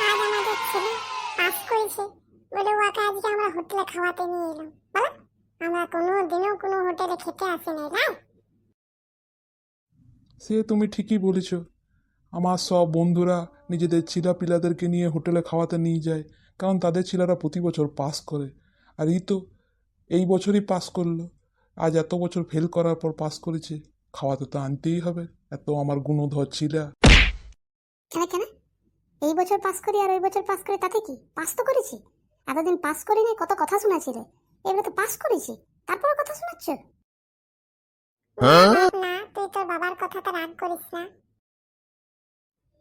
আজ আমাদের ছেলে পাস করেছে বলে ওকে আজকে আমরা হোটেলে খাওয়াতে নিয়ে এলাম। বলো, আমরা কোনোদিনও কোনো হোটেলে খেতে আসি নাই না। সে তুমি ঠিকই বলেছ। আমার সব বন্ধুরা নিজেদের ছিলা পিলাদেরকে নিয়ে হোটেলে খাওয়াতে নিয়ে যায়, কারণ তাদের ছেলেরা প্রতি বছর পাস করে। আর এই বছরই পাস করলো। আজ এত বছর ফেল করার পর পাস করেছে, খাওয়াতে তো আনতেই হবে। এত আমার গুণধর ছিলা। কেন কেন এই বছর পাস করি আর ওই বছর পাস করি তাতে কি? পাস তো করেছি। এতদিন পাস করি নাই, কত কথা শোনাছিলে। এবারে তো পাস করেছি, তারপরে কথা শোনাচ্ছ। না, তুই তোর বাবার কথাটা রাগ করিস না।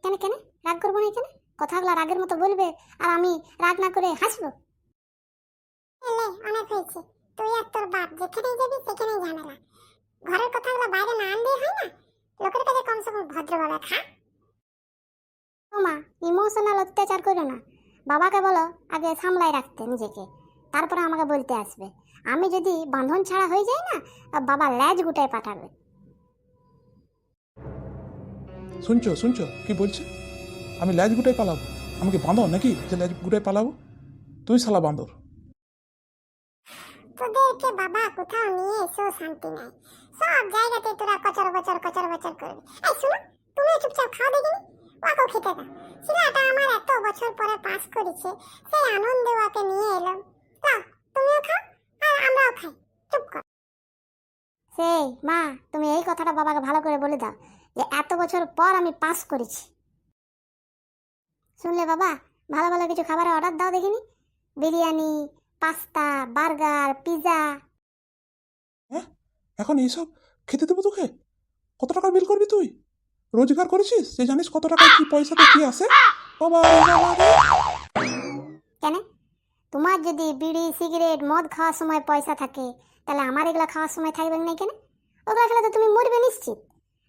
কেন কেন রাগ করবো না? কেন কথাগুলো রাগের মতো বলবে আর আমি রাগ না করে হাসবো? অনেক হয়েছে। তুই আর তোর বাপ যেখানেই যাবি সেখানেই ঝামেলা। ঘরের কথাগুলো বাইরে না আনলেই হয় না? লোকের কাছে কমসে কম ভদ্রভাবে খা। ও মা, ইমোশনাল অত্যাচার করো না। বাবাকে বলো আগে সামলাই রাখতে নিজেকে, তারপরে আমাকে বলতে আসবে। আমি যদি বাঁধন ছাড়া হয়ে যাই না, বাবা ল্যাজ গুটায় পাঠাবে। শুনছো শুনছো কি বলছে? আমি ল্যাজ গুটায় পালাবো? আমাকে বাঁধর নাকি যে ল্যাজ গুটায় পালাবো? তুই শালা বাঁদর। তোদেরকে বাবা কোথাও নিয়ে এসেও শান্তি নাই। সব জায়গাতে তোরা কচর বচর করবি। এই শোনো, তুমিও চুপচাপ খাও দেখিনি। ওকেও খেতে দাও। ছেলেটা আমার এত বছর পরে পাস করেছে, সেই আনন্দে ওকে নিয়ে এলাম। লাও, তুমিও খাও আর আমরাও খাই। চুপ কর। সেই মা, তুমি এই কথাটা বাবাকে ভালো করে বলে দাও যে এত বছর পর আমি পাস করেছি। শুনলে বাবা, ভালো ভালো কিছু খাবারের অর্ডার দাও দেখিনি। Biryani, pasta, burger, pizza. হ্যাঁ, এখন এইসব খেতে দেবো তোকে? কত টাকা বিল করবি তুই? রোজগার করেছিস যে জানিস কত টাকা কি পয়সাতে কি আসে? বাবা রে বাবা রে। কেন? তোমার যদি বিড়ি সিগারেট মদ খাওয়ার সময় পয়সা থাকে, তাহলে আমার এগুলা খাওয়ার সময় থাকবে না কেন? ওগুলা খেলে তো তুমি মরবে নিশ্চিত।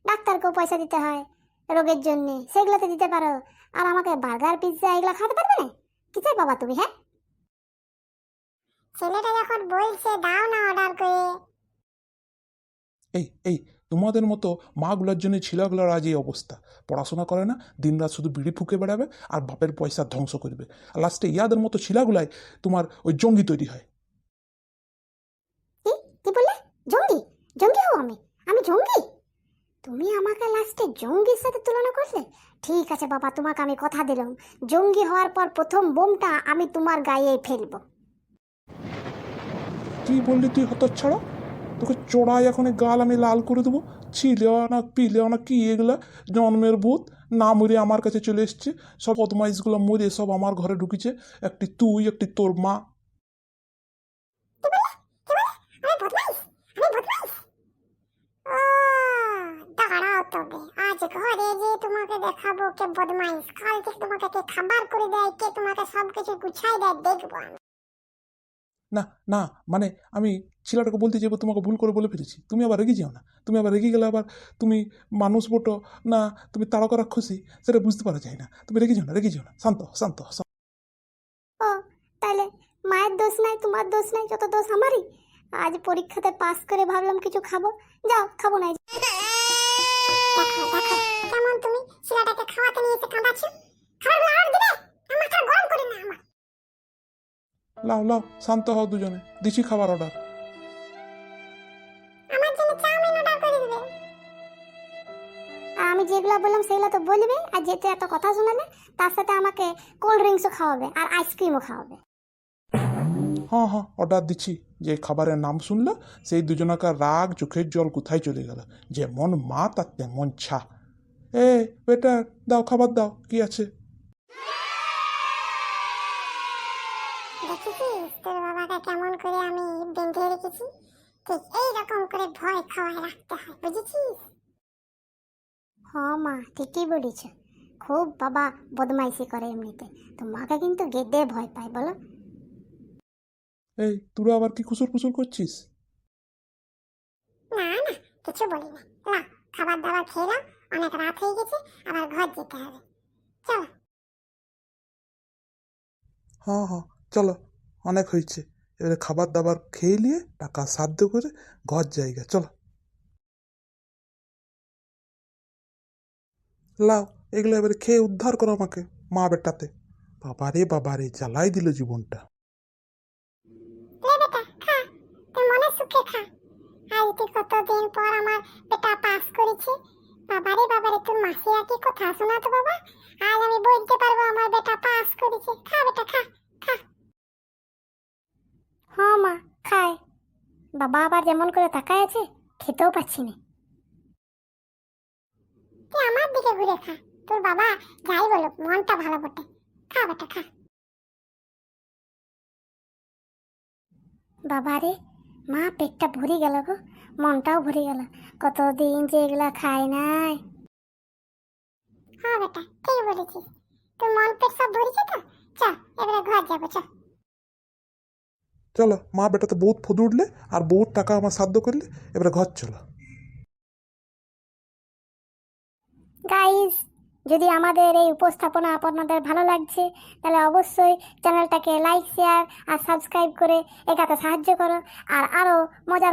ডাক্তারকেও পয়সা দিতে হয় রোগের জন্য, সেগুলোতে দিতে পারো। আর আমাকে বার্গার পিৎজা এগুলা খাওয়াতে পারবে না? কি চাই বাবা তুমি? হ্যাঁ, ছেলেটা যখন বলছে দাও না অর্ডার করে। এই তোমাদের মতো মাগুলোর জন্য ছেলেগুলোর আজ এই অবস্থা। পড়াশোনা করে না, দিনরাত শুধু বিড়ি ফুঁকে বেড়াবে আর বাপের পয়সা ধ্বংস করবে। আর লাস্টে ইয়াদের মতো ছেলেগুলাই তোমার ওই জঙ্গি তৈরি হয়। কি কি বললে? জঙ্গি? জঙ্গি হব আমি? আমি জঙ্গি? তুমি আমাকে লাস্টে জঙ্গির সাথে তুলনা করলে? ঠিক আছে বাবা, তোমাকে আমি কথা দিলাম, জঙ্গি হওয়ার পর প্রথম বোমটা আমি তোমার গায়ে ফেলবো। তুই বললি তুই হতচ্ছাড়া? তোকে চড়াই এখন এই গাল আমি লাল করে দেবো। ছিলেও না পিলেও না কি এগুলা জন্মের ভূত। না মরে আমার কাছে চলে এসছে। সব বদমাইশগুলো মরে সব আমার ঘরে ঢুকেছে। একটি তুই, একটি তোর মা। আমি বদমাইশ? আমি বদমাইশ? ও, দাঁড়াও তবে আজ ঘরে যে তোমাকে দেখাবো কে বদমাইশ। কাল থেকে তোমাকে কে খাবার করে দেয়, কে তোমাকে সবকিছু গুছাই দেয়, দেখবো আমি। না না, মানে আমি ছেলেটাকে বলতে যাবো, তোমাকে ভুল করে বলে ফেলেছি। তুমি আবার রেগে যাও না। তুমি আবার রেগে গেলে আবার তুমি মানুষ বটো না তুমি তারকা রাক্ষসী, সেটা বুঝতে পারা যায় না। তুমি রেগে যাও না, রেগে যাও না, শান্ত শান্ত শান্ত। ও, তাহলে মায়ের দোষ নাই, তোমার দোষ নাই, যত দোষ আমারই। আজ পরীক্ষাতে পাস করে ভাবলাম কিছু খাবো, যাও খাবো না। দেখো দেখো, কেমন তুমি ছেলেটাকে খাওয়াতে নিয়ে এসে কাঁদাচ্ছ। খাবারগুলো আর দিবে? মাথা গরম করে না আমার। লাও লাও, শান্ত হও দুজনে, দিছি খাবার অর্ডার। আমার জন্য চাউমিন অর্ডার করে দিবে। আর আমি যেগুলো বললাম সেগুলো তো বলবে, আর যেতে এত কথা শোনালে তার সাথে আমাকে কোল্ড ড্রিঙ্কসও খাওয়াবে আর আইসক্রিমও খাওয়াবে। হ্যাঁ হ্যাঁ, অর্ডার দিচ্ছি। যে খাবারের নাম শুনলো সেই দুজনাকার রাগ চোখের জল কোথায় চলে গেল। যেমন মা তার তেমন ছা। এ বেটা, দাও খাবার দাও, কি আছে? দেখেছিস তোর বাবাকে কেমন করে আমি বেঁধে রেখেছি? ঠিক এইরকম করে ভয় খাওয়ায় রাখতে হয়, বুঝেছিস? হ্যাঁ মা, ঠিকই বলেছ। খুব বাবা বদমাইশি করে এমনিতে। তো মাকে কিন্তু গেদে ভয় পায়, বলো? এই তোরা আবার কি কুসুর কুসুর করছিস? না না, কিছু বলি না। না, খাবার দাবার খেলাম, অনেক রাত হয়ে গেছে, আবার ঘর যেতে হবে। চলো। হ্যাঁ হ্যাঁ, চলো, অনেক হয়েছে। এবারে খাবার দাবার খেয়ে নিয়ে টাকা সাধ্য করে ঘর জায়গা চলো। লাও, এগুলো এবারে খেয়ে উদ্ধার করো আমাকে, মা বেটাতে। বাবারে জ্বালাই দিল জীবনটা। লে বেটা খা, তুই মনে সুখে খা। আজ তুই কতদিন পর আমার বেটা পাস করেছে। বাবারে তোর মাসিরা কি কথা শোনা তো বাবা। আজ আমি বলতে পারবো আমার বেটা পাস করেছে। খা বেটা খা খা। হ্যাঁ মা, খায়। বাবা আবার যেমন করে তাকায় আছে, খেতেও পাচ্ছি না। তুই আমার দিকে ঘুরে খা। তোর বাবা যাই বলুক মনটা ভালো বটে। খা বেটা খা। বাবারে, মা পেটটা ভরে গেল গো, মনটাও ভরে গেল। কতদিন যে এগুলা খাই নাই। হ্যাঁ বেটা ঠিক বলেছিস। তোর মন পেট সব ভরেছে তো। চল এবারে ঘর যাবো চল। চলো, মা বেটা তো বহুত ফদু উঠলে আর বহুত টাকা আমার সাধ্য করলে, এবারে ঘর চলো। গাইস, যদি আমাদের এই উপস্থাপনা আপনাদের ভালো লাগছে, তাহলে অবশ্যই চ্যানেলটাকে লাইক, শেয়ার আর সাবস্ক্রাইব করে এগাতে সাহায্য করো। আর আরও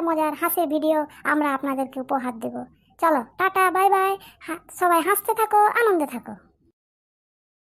মজার হাসির ভিডিও আমরা আপনাদেরকে উপহার দেব। চলো টাটা, বাই বাই। সবাই হাসতে থাকো, আনন্দে থাকো।